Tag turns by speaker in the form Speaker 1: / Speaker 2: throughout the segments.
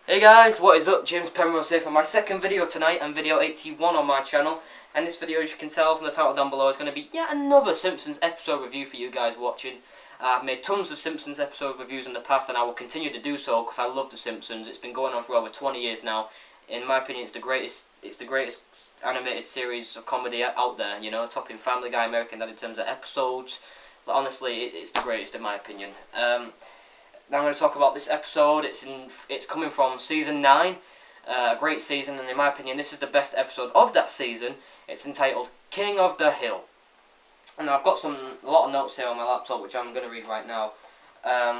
Speaker 1: Hey guys, what is up? James Penrose here for my second video tonight and video 81 on my channel. And this video, as you can tell from the title down below, is going to be yet another Simpsons episode review for you guys watching. I've made tons of Simpsons episode reviews in the past and I will continue to do so because I love the Simpsons. It's been going on for over 20 years now. In my opinion, it's the greatest animated series of comedy out there, you know, topping Family Guy, American Dad in terms of episodes. But honestly, it's the greatest in my opinion. Now I'm going to talk about this episode. It's coming from season 9, a great season, and in my opinion, this is the best episode of that season. It's entitled King of the Hill, and I've got a lot of notes here on my laptop, which I'm going to read right now,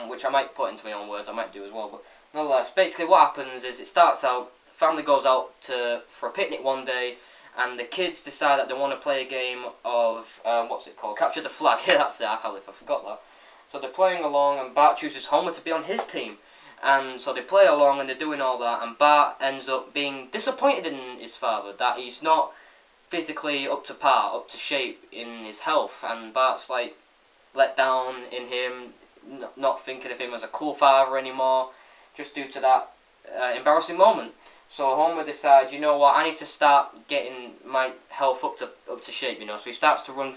Speaker 1: which I might put into my own words. I might do as well, but nonetheless, basically what happens is it starts out. The family goes out for a picnic one day, and the kids decide that they want to play a game of what's it called? Capture the Flag. Yeah, that's it. I can't believe I forgot that. So they're playing along, and Bart chooses Homer to be on his team. And so they play along, and they're doing all that, and Bart ends up being disappointed in his father, that he's not physically up to par, up to shape in his health. And Bart's like let down in him, not thinking of him as a cool father anymore, just due to that embarrassing moment. So Homer decides, you know what, I need to start getting my health up to shape, you know. So he starts to run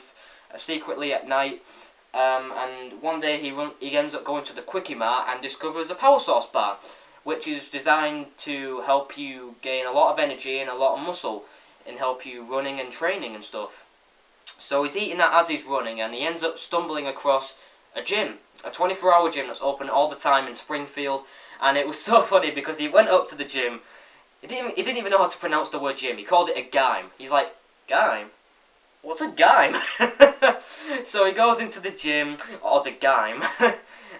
Speaker 1: secretly at night. And one day he ends up going to the Quickie Mart and discovers a power source bar, which is designed to help you gain a lot of energy and a lot of muscle, and help you running and training and stuff. So he's eating that as he's running, and he ends up stumbling across a gym, a 24-hour gym that's open all the time in Springfield. And it was so funny because he went up to the gym. He didn't even know how to pronounce the word gym. He called it a gym. He's like, gym? What's a gym? So he goes into the gym, or the gym,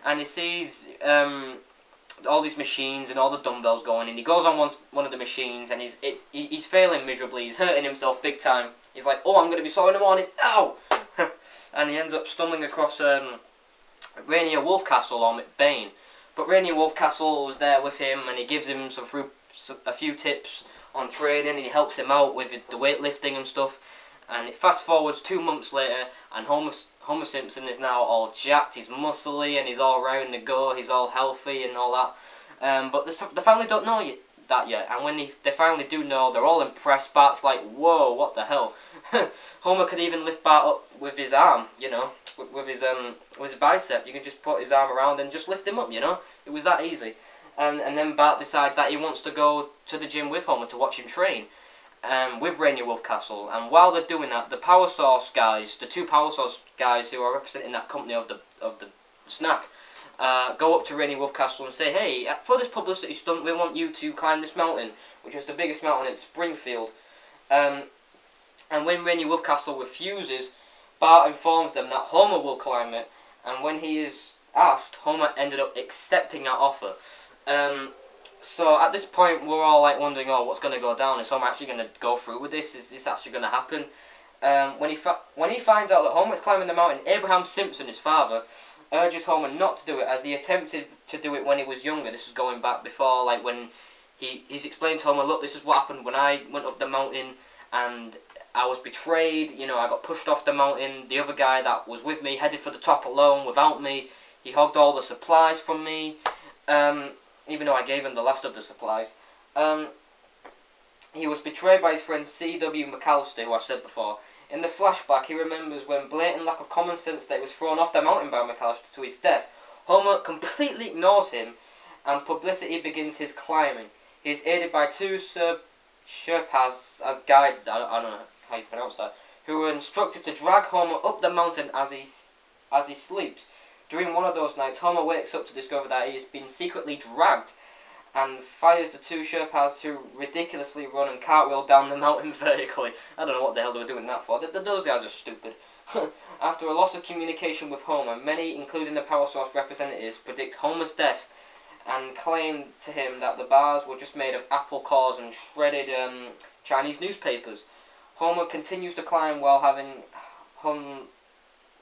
Speaker 1: and he sees all these machines and all the dumbbells going, and he goes on one of the machines, and he's failing miserably. He's hurting himself big time. He's like, oh, I'm going to be sore in the morning. Ow! And he ends up stumbling across Rainier Wolfcastle or McBain. But Rainier Wolfcastle was there with him, and he gives him a few tips on training, and he helps him out with the weightlifting and stuff. And it fast forwards 2 months later, and Homer Simpson is now all jacked, he's muscly, and he's all round the go, he's all healthy and all that. But the family don't know that yet, and when they finally do know, they're all impressed. Bart's like, whoa, what the hell? Homer could even lift Bart up with his arm, you know, with his bicep. You can just put his arm around and just lift him up, you know. It was that easy. And then Bart decides that he wants to go to the gym with Homer to watch him train. With Rainier Wolfcastle, and while they're doing that, the Power Source guys, the two Power Source guys who are representing that company of the snack, go up to Rainier Wolfcastle and say, hey, for this publicity stunt, we want you to climb this mountain, which is the biggest mountain in Springfield. And when Rainier Wolfcastle refuses, Bart informs them that Homer will climb it, and when he is asked, Homer ended up accepting that offer. So at this point, we're all like wondering, oh, what's going to go down? Is Homer actually going to go through with this? Is this actually going to happen? When he finds out that Homer is climbing the mountain, Abraham Simpson, his father, urges Homer not to do it, as he attempted to do it when he was younger. This is going back before, like when he's explained to Homer, look, this is what happened when I went up the mountain and I was betrayed. You know, I got pushed off the mountain. The other guy that was with me headed for the top alone without me. He hogged all the supplies from me. Even though I gave him the last of the supplies. He was betrayed by his friend C.W. McAllister, who I've said before. In the flashback, he remembers when blatant lack of common sense that he was thrown off the mountain by McAllister to his death. Homer completely ignores him, and publicity begins his climbing. He is aided by two Sherpas as guides, I don't know how you pronounce that, who were instructed to drag Homer up the mountain as he sleeps. During one of those nights, Homer wakes up to discover that he has been secretly dragged, and fires the two Sherpas, who ridiculously run and cartwheel down the mountain vertically. I don't know what the hell they were doing that for. Those guys are stupid. After a loss of communication with Homer, many, including the Power Source representatives, predict Homer's death and claim to him that the bars were just made of apple cores and shredded Chinese newspapers. Homer continues to climb while having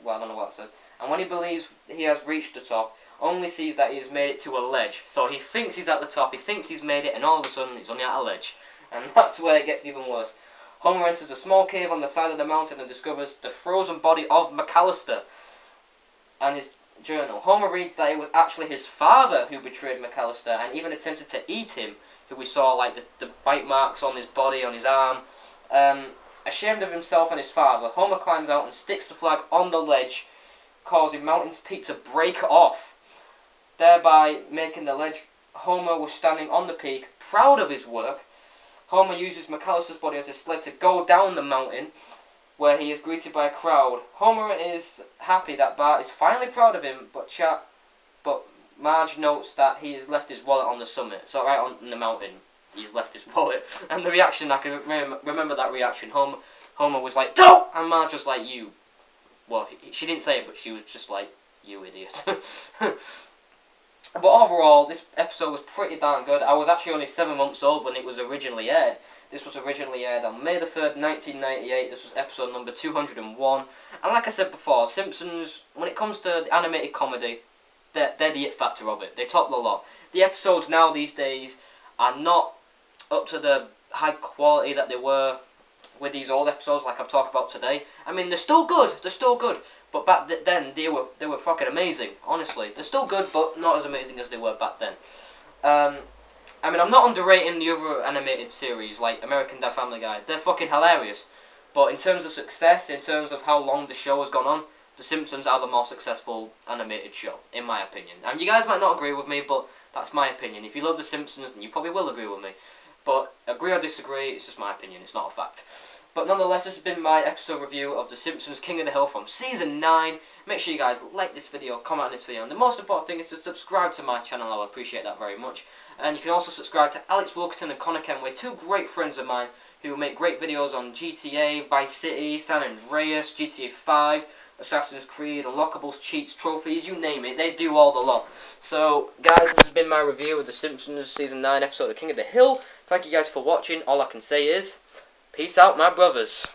Speaker 1: well, I don't know what it says. And when he believes he has reached the top, only sees that he has made it to a ledge. So he thinks he's at the top, he thinks he's made it, and all of a sudden he's only at a ledge. And that's where it gets even worse. Homer enters a small cave on the side of the mountain and discovers the frozen body of McAllister. And journal, Homer reads that it was actually his father who betrayed McAllister and even attempted to eat him, who we saw like the bite marks on his body, on his arm. Ashamed of himself and his father, Homer climbs out and sticks the flag on the ledge, causing Mountain's peak to break off, thereby making the ledge. Homer was standing on the peak, proud of his work. Homer uses McAllister's body as a sled to go down the mountain, where he is greeted by a crowd. Homer is happy that Bart is finally proud of him, but Marge notes that he has left his wallet on the summit. So right on the mountain, he's left his wallet. And the reaction, I can remember that reaction. Homer was like, "Don't!" And Marge was like, "You." Well, she didn't say it, but she was just like, "You idiot." But overall, this episode was pretty darn good. I was actually only 7 months old when it was originally aired. This was originally aired on May the 3rd, 1998. This was episode number 201. And like I said before, Simpsons, when it comes to the animated comedy, they're the it factor of it. They top the lot. The episodes now these days are not up to the high quality that they were with these old episodes like I've talked about today. I mean, they're still good. But back then, they were fucking amazing, honestly. They're still good, but not as amazing as they were back then. I mean, I'm not underrating the other animated series, like American Dad, Family Guy. They're fucking hilarious. But in terms of success, in terms of how long the show has gone on, The Simpsons are the more successful animated show, in my opinion. And you guys might not agree with me, but that's my opinion. If you love The Simpsons, then you probably will agree with me. But agree or disagree, it's just my opinion, it's not a fact. But nonetheless, this has been my episode review of The Simpsons King of the Hill from Season 9. Make sure you guys like this video, comment on this video, and the most important thing is to subscribe to my channel. I would appreciate that very much. And you can also subscribe to Alex Wilkerson and Connor Kenway, two great friends of mine who make great videos on GTA, Vice City, San Andreas, GTA 5, Assassin's Creed, Unlockables, cheats, trophies, you name it, they do all the lot. So, guys, this has been my review of The Simpsons Season 9 episode of King of the Hill. Thank you guys for watching. All I can say is, peace out, my brothers.